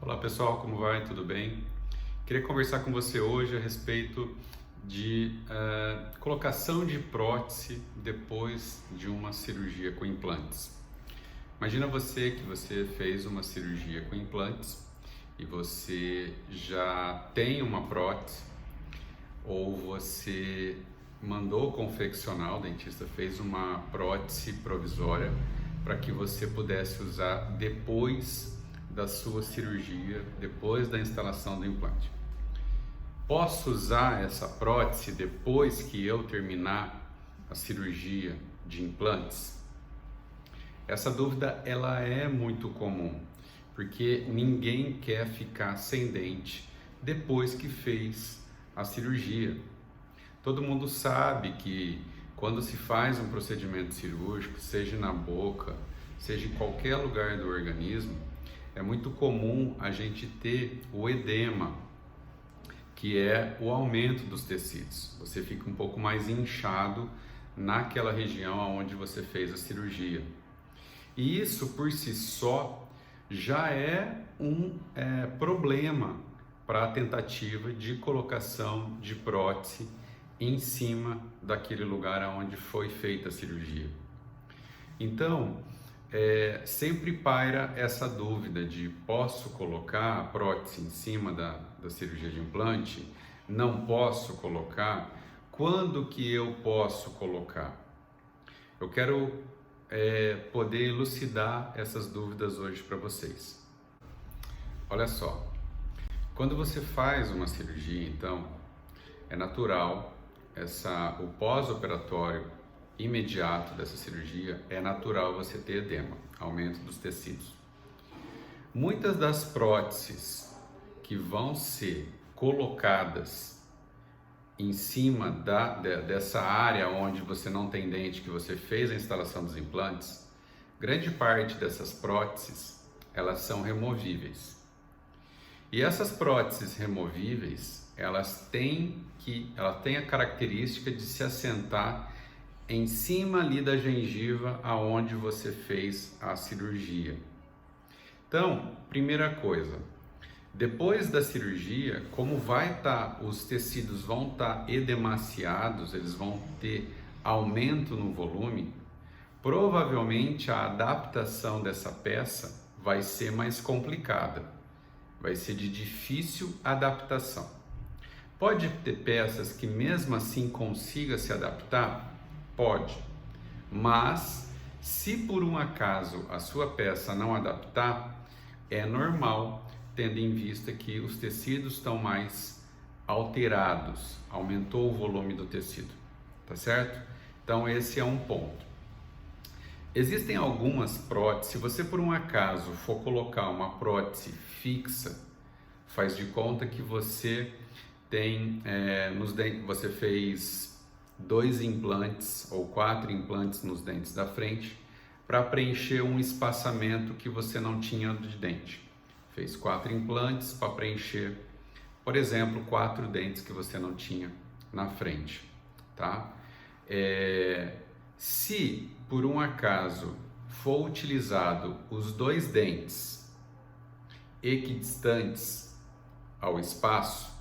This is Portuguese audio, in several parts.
Olá pessoal, como vai? Tudo bem? Queria conversar com você hoje a respeito de colocação de prótese depois de uma cirurgia com implantes. Imagina que você fez uma cirurgia com implantes e você já tem uma prótese ou você mandou confeccionar, o dentista fez uma prótese provisória para que você pudesse usar depois da sua cirurgia, depois da instalação do implante. Posso usar essa prótese depois que eu terminar a cirurgia de implantes? Essa dúvida ela é muito comum, porque ninguém quer ficar sem dente depois que fez a cirurgia. Todo mundo sabe que quando se faz um procedimento cirúrgico, seja na boca, seja em qualquer lugar do organismo, é muito comum a gente ter o edema, que é o aumento dos tecidos. Você fica um pouco mais inchado naquela região onde você fez a cirurgia. E isso por si só já é um problema para a tentativa de colocação de prótese em cima daquele lugar onde foi feita a cirurgia. Então, sempre paira essa dúvida de posso colocar a prótese em cima da cirurgia de implante? Não posso colocar? Quando que eu posso colocar? Eu quero poder elucidar essas dúvidas hoje para vocês. Olha só, quando você faz uma cirurgia, então, é natural o pós-operatório imediato dessa cirurgia, é natural você ter edema, aumento dos tecidos. Muitas das próteses que vão ser colocadas em cima dessa área onde você não tem dente, que você fez a instalação dos implantes, grande parte dessas próteses, elas são removíveis. E essas próteses removíveis, elas têm a característica de se assentar em cima ali da gengiva aonde você fez a cirurgia. Então, primeira coisa, depois da cirurgia, como os tecidos vão estar edemaciados, eles vão ter aumento no volume, provavelmente a adaptação dessa peça vai ser mais complicada, vai ser de difícil adaptação. Pode ter peças que mesmo assim consiga se adaptar? Pode, mas se por um acaso a sua peça não adaptar, é normal, tendo em vista que os tecidos estão mais alterados, aumentou o volume do tecido, tá certo? Então esse é um ponto. Existem algumas próteses, se você por um acaso for colocar uma prótese fixa, faz de conta que você tem, você fez 2 implantes ou 4 implantes nos dentes da frente para preencher um espaçamento que você não tinha de dente. Fez 4 implantes para preencher, por exemplo, 4 dentes que você não tinha na frente, tá? Se por um acaso for utilizado os 2 dentes equidistantes ao espaço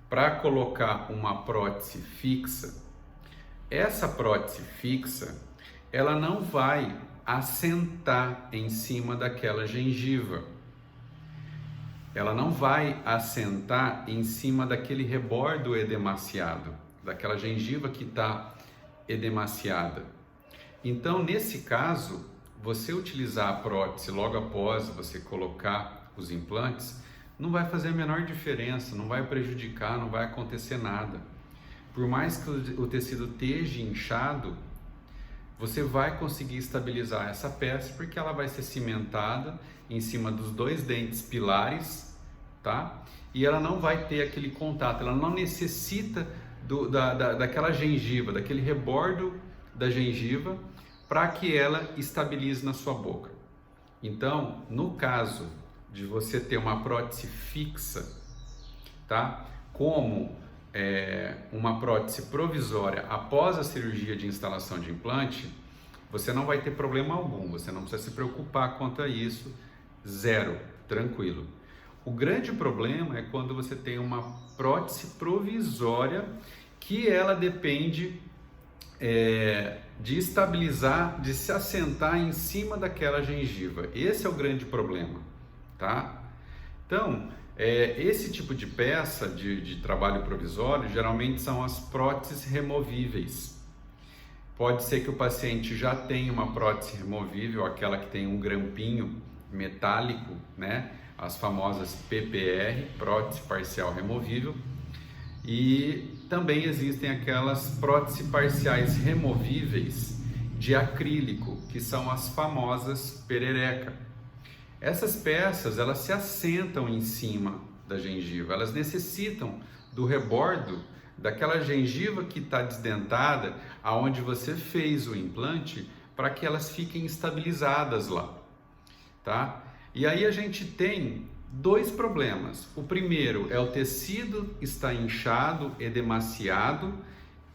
para colocar uma prótese fixa, essa prótese fixa, ela não vai assentar em cima daquela gengiva. Ela não vai assentar em cima daquele rebordo edemaciado, daquela gengiva que está edemaciada. Então, nesse caso, você utilizar a prótese logo após você colocar os implantes, não vai fazer a menor diferença, não vai prejudicar, não vai acontecer nada. Por mais que o tecido esteja inchado, você vai conseguir estabilizar essa peça porque ela vai ser cimentada em cima dos 2 dentes pilares, tá? E ela não vai ter aquele contato, ela não necessita daquela gengiva, daquele rebordo da gengiva para que ela estabilize na sua boca. Então, no caso de você ter uma prótese fixa, tá? Como uma prótese provisória após a cirurgia de instalação de implante, você não vai ter problema algum, você não precisa se preocupar quanto a isso, zero, tranquilo. O grande problema é quando você tem uma prótese provisória que ela depende de estabilizar, de se assentar em cima daquela gengiva. Esse é o grande problema, tá? Então, esse tipo de peça de trabalho provisório geralmente são as próteses removíveis. Pode ser que o paciente já tenha uma prótese removível, aquela que tem um grampinho metálico, né? As famosas PPR, prótese parcial removível. E também existem aquelas próteses parciais removíveis de acrílico, que são as famosas perereca. Essas peças, elas se assentam em cima da gengiva, elas necessitam do rebordo daquela gengiva que está desdentada, aonde você fez o implante, para que elas fiquem estabilizadas lá, tá? E aí a gente tem dois problemas. O primeiro é o tecido está inchado, edemaciado,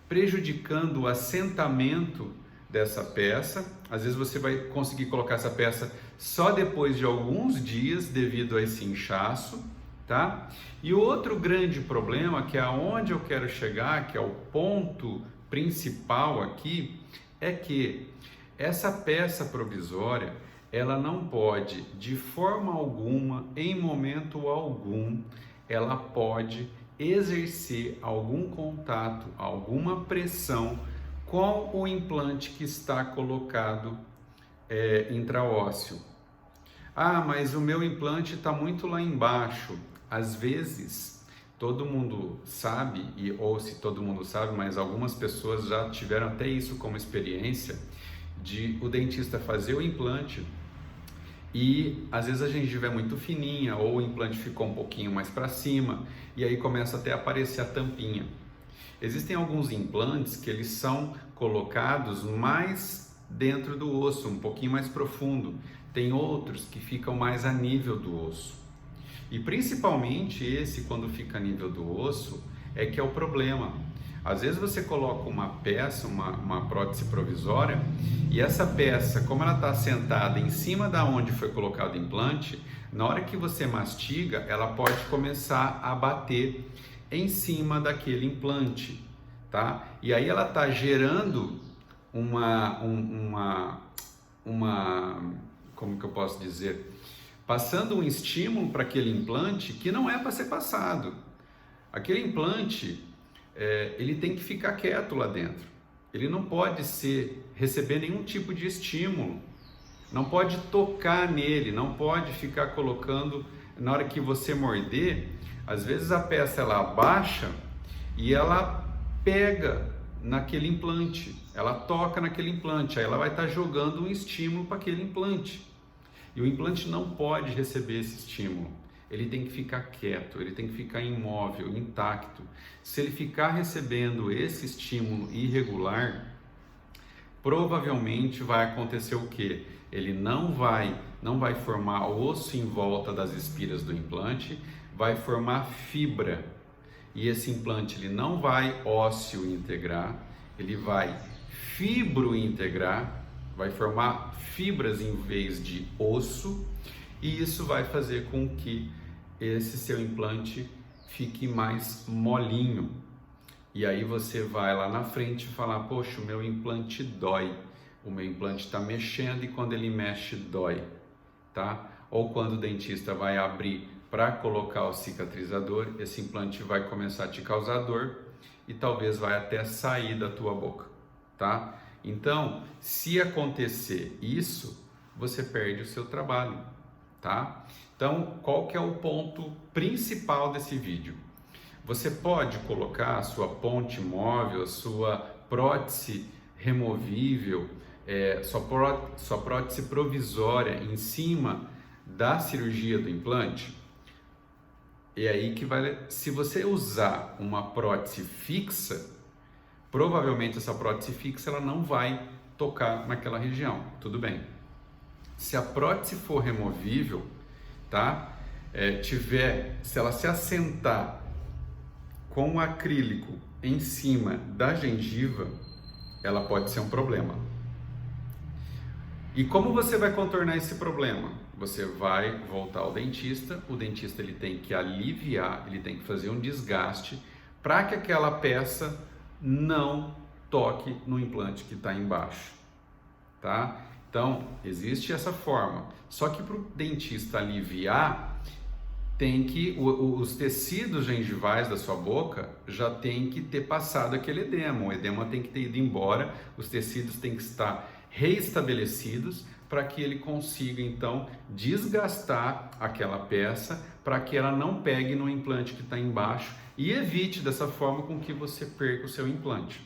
prejudicando o assentamento dessa peça. Às vezes você vai conseguir colocar essa peça só depois de alguns dias devido a esse inchaço, tá? E o outro grande problema, que é aonde eu quero chegar, que é o ponto principal aqui, é que essa peça provisória, ela não pode, de forma alguma, em momento algum, ela pode exercer algum contato, alguma pressão com o implante que está colocado intraósseo. Ah, mas o meu implante está muito lá embaixo. Às vezes, todo mundo sabe, ou se todo mundo sabe, mas algumas pessoas já tiveram até isso como experiência, de o dentista fazer o implante e às vezes a gengiva é muito fininha ou o implante ficou um pouquinho mais para cima e aí começa até a aparecer a tampinha. Existem alguns implantes que eles são colocados mais dentro do osso, um pouquinho mais profundo. Tem outros que ficam mais a nível do osso. E principalmente esse, quando fica a nível do osso, é que é o problema. Às vezes você coloca uma peça, uma prótese provisória, e essa peça, como ela está assentada em cima da onde foi colocado o implante, na hora que você mastiga, ela pode começar a bater em cima daquele implante, tá? E aí ela está gerando como que eu posso dizer? Passando um estímulo para aquele implante que não é para ser passado. Aquele implante, ele tem que ficar quieto lá dentro. Ele não pode receber nenhum tipo de estímulo. Não pode tocar nele, não pode ficar colocando, na hora que você morder, às vezes a peça ela abaixa e ela pega naquele implante, ela toca naquele implante, aí ela vai estar jogando um estímulo para aquele implante. E o implante não pode receber esse estímulo. Ele tem que ficar quieto, ele tem que ficar imóvel, intacto. Se ele ficar recebendo esse estímulo irregular, provavelmente vai acontecer o quê? Ele não vai formar osso em volta das espiras do implante, vai formar fibra. E esse implante ele não vai ósseo integrar, ele vai fibro integrar, vai formar fibras em vez de osso, e isso vai fazer com que esse seu implante fique mais molinho. E aí você vai lá na frente e falar, poxa, o meu implante dói, o meu implante está mexendo e quando ele mexe dói, tá? Ou quando o dentista vai abrir para colocar o cicatrizador, esse implante vai começar a te causar dor e talvez vai até sair da tua boca, tá? Então, se acontecer isso, você perde o seu trabalho, tá? Então, qual que é o ponto principal desse vídeo? Você pode colocar a sua ponte móvel, a sua prótese removível, sua prótese provisória em cima da cirurgia do implante? É aí que se você usar uma prótese fixa, provavelmente essa prótese fixa ela não vai tocar naquela região, tudo bem. Se a prótese for removível, tá? Se ela se assentar com o acrílico em cima da gengiva, ela pode ser um problema. E como você vai contornar esse problema? você vai voltar ao dentista, o dentista ele tem que aliviar, ele tem que fazer um desgaste para que aquela peça não toque no implante que está embaixo, tá? Então, existe essa forma, só que para o dentista aliviar, tem que, os tecidos gengivais da sua boca já tem que ter passado aquele edema, o edema tem que ter ido embora, os tecidos têm que estar reestabelecidos para que ele consiga então desgastar aquela peça para que ela não pegue no implante que está embaixo e evite dessa forma com que você perca o seu implante,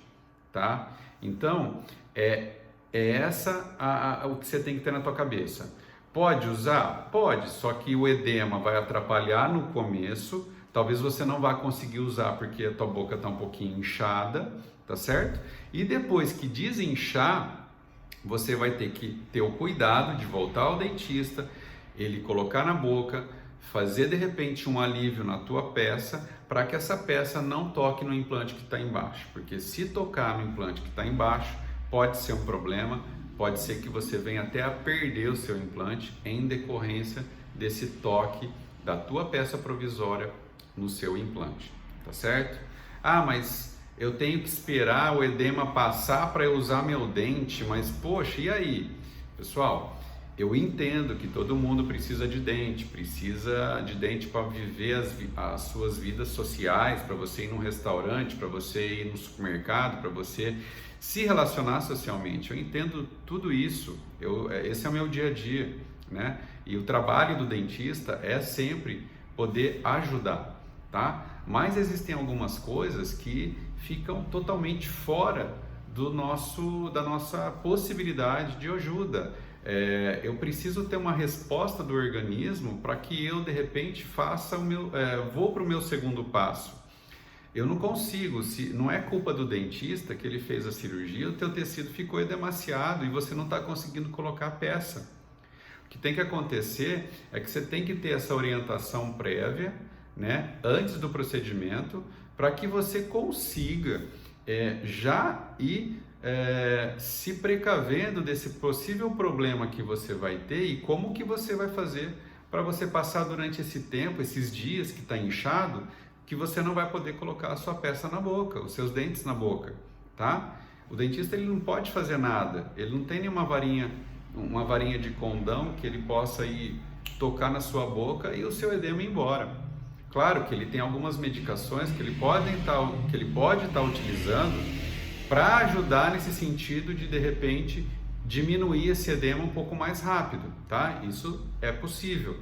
tá? Então, o que você tem que ter na tua cabeça. Pode usar? Pode, só que o edema vai atrapalhar no começo, talvez você não vá conseguir usar porque a tua boca está um pouquinho inchada, tá certo? E depois que desinchar, você vai ter que ter o cuidado de voltar ao dentista, ele colocar na boca, fazer de repente um alívio na tua peça, para que essa peça não toque no implante que está embaixo, porque se tocar no implante que está embaixo, pode ser um problema, pode ser que você venha até a perder o seu implante em decorrência desse toque da tua peça provisória no seu implante, tá certo? Ah, mas eu tenho que esperar o edema passar para eu usar meu dente, mas poxa, e aí? Pessoal, eu entendo que todo mundo precisa de dente para viver as suas vidas sociais, para você ir num restaurante, para você ir no supermercado, para você se relacionar socialmente. Eu entendo tudo isso, esse é o meu dia a dia, né? E o trabalho do dentista é sempre poder ajudar, tá? Mas existem algumas coisas que ficam totalmente fora da nossa possibilidade de ajuda. Eu preciso ter uma resposta do organismo para que eu de repente vou para o meu segundo passo. Eu não consigo, não é culpa do dentista que ele fez a cirurgia, o teu tecido ficou edemaciado e você não está conseguindo colocar a peça. O que tem que acontecer é que você tem que ter essa orientação prévia, né, antes do procedimento, para que você consiga já ir se precavendo desse possível problema que você vai ter e como que você vai fazer para você passar durante esse tempo, esses dias que está inchado, que você não vai poder colocar a sua peça na boca, os seus dentes na boca, tá? O dentista ele não pode fazer nada, ele não tem nenhuma uma varinha de condão que ele possa ir tocar na sua boca e o seu edema ir embora. Claro que ele tem algumas medicações que ele pode estar utilizando para ajudar nesse sentido de repente diminuir esse edema um pouco mais rápido, tá? Isso é possível.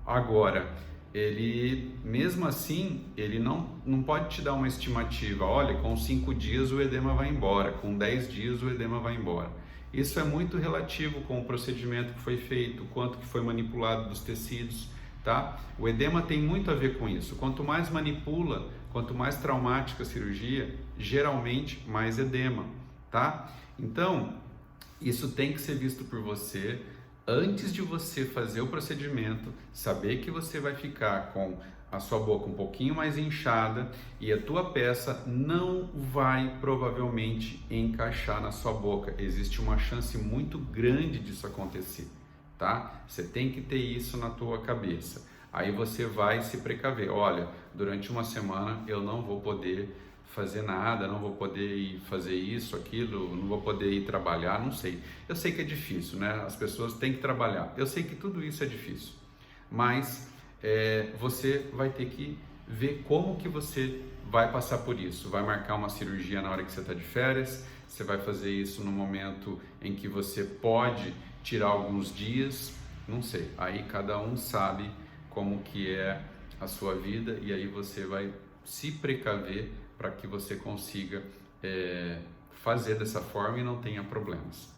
Agora, ele mesmo assim, ele não pode te dar uma estimativa, olha, com 5 dias o edema vai embora, com 10 dias o edema vai embora. Isso é muito relativo com o procedimento que foi feito, quanto que foi manipulado dos tecidos, tá? O edema tem muito a ver com isso. Quanto mais manipula, quanto mais traumática a cirurgia, geralmente mais edema, tá? Então, isso tem que ser visto por você antes de você fazer o procedimento, saber que você vai ficar com a sua boca um pouquinho mais inchada e a tua peça não vai provavelmente encaixar na sua boca. Existe uma chance muito grande disso acontecer, tá? Você tem que ter isso na tua cabeça. Aí você vai se precaver. Olha, durante uma semana eu não vou poder fazer nada, não vou poder ir fazer isso, aquilo, não vou poder ir trabalhar, não sei. Eu sei que é difícil, né? As pessoas têm que trabalhar. Eu sei que tudo isso é difícil, mas você vai ter que ver como que você vai passar por isso. Vai marcar uma cirurgia na hora que você está de férias, você vai fazer isso no momento em que você pode tirar alguns dias, não sei. Aí cada um sabe como que é a sua vida e aí você vai se precaver para que você consiga fazer dessa forma e não tenha problemas.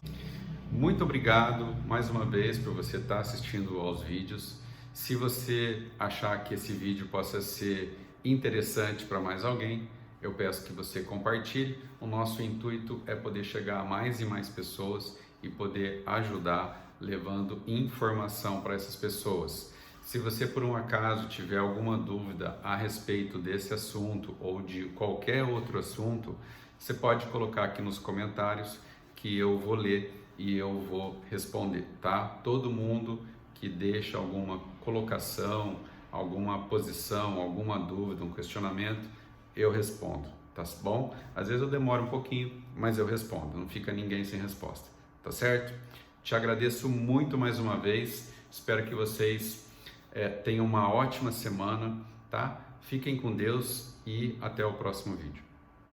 Muito obrigado mais uma vez por você estar assistindo aos vídeos. Se você achar que esse vídeo possa ser interessante para mais alguém, eu peço que você compartilhe. O nosso intuito é poder chegar a mais e mais pessoas e poder ajudar levando informação para essas pessoas. Se você por um acaso tiver alguma dúvida a respeito desse assunto ou de qualquer outro assunto, você pode colocar aqui nos comentários que eu vou ler e eu vou responder, tá? Todo mundo que deixa alguma colocação, alguma posição, alguma dúvida, um questionamento, eu respondo, tá bom? Às vezes eu demoro um pouquinho, mas eu respondo, não fica ninguém sem resposta, tá certo? Te agradeço muito mais uma vez, espero que vocês tenham uma ótima semana, tá? Fiquem com Deus e até o próximo vídeo.